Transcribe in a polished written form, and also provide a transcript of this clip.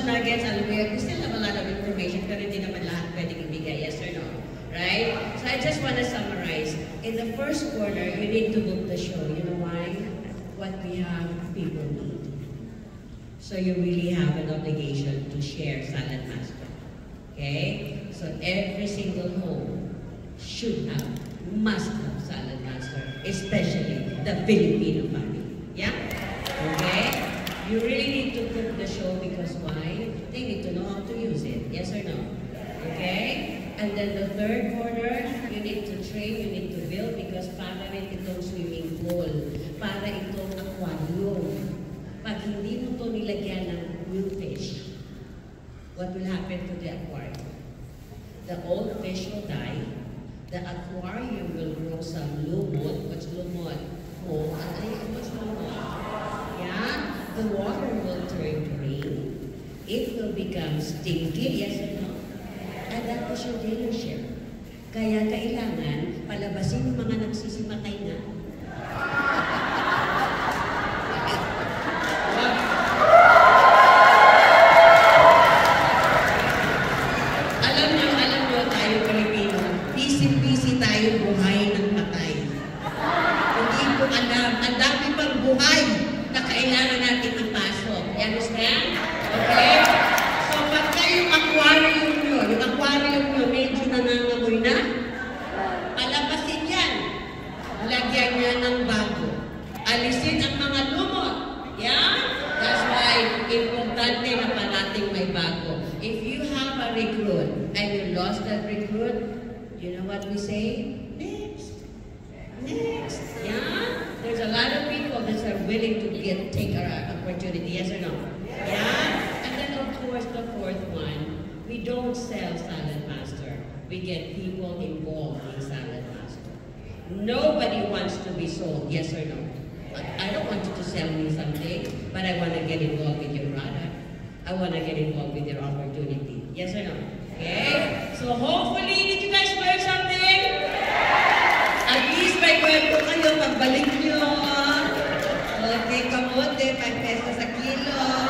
nuggets, alam mo we still have a lot of information, pero hindi naman lahat pwedeng ibigay, yes or no? Right? So I just want to summarize. In the first corner, you need to book the show. You know why? What we have, people need. So you really have an obligation to share Salad Master. Okay? So every single home should have, must have Salad Master, especially the Filipino family. Yeah? Okay? You really need to cook the show because why? They need to know how to use it. Yes or no? Okay? And then the third corner, you need to train, you need to build because para rin itong swimming pool, para itong aquarium. Pag hindi mo ito nilagyan ng new fish, what will happen to the aquarium? The old fish will die, the aquarium will grow some lumot. What's lumot? Oh, what's lumot? Yeah? The water will turn green. It will become stinky, yes or no? And that is your dealership. Kaya kailangan palabasin yung mga nagsisimatay na. Alam nyo tayo Pilipino, busy tayo buhay ng patay. Hindi ko alam, ang dami pang buhay na kailangan natin ipasok. You understand? Okay? So, pagka yung aquarium nyo medyo nangangamoy na, palabasin yan. Lagyan niya ng bago. Alisin ang mga lumot. Yeah? That's why importante na parating may bago. If you have a recruit and you lost that recruit, you know what we say? Next. Next. Yeah? There's a lot of people that are willing to take our opportunity. Yes or no? Yeah? And then of course the fourth one, we don't sell Salad Master. We get people involved in Salad Master. Nobody wants to be sold, yes or no? I don't want you to sell me something, but I want to get involved with your product. I want to get involved with your opportunity. Yes or no? Okay? So hopefully, did you guys learn something? At least may kwento kayo, pagbalik nyo. Okay, kamote, 5 pesos a kilo.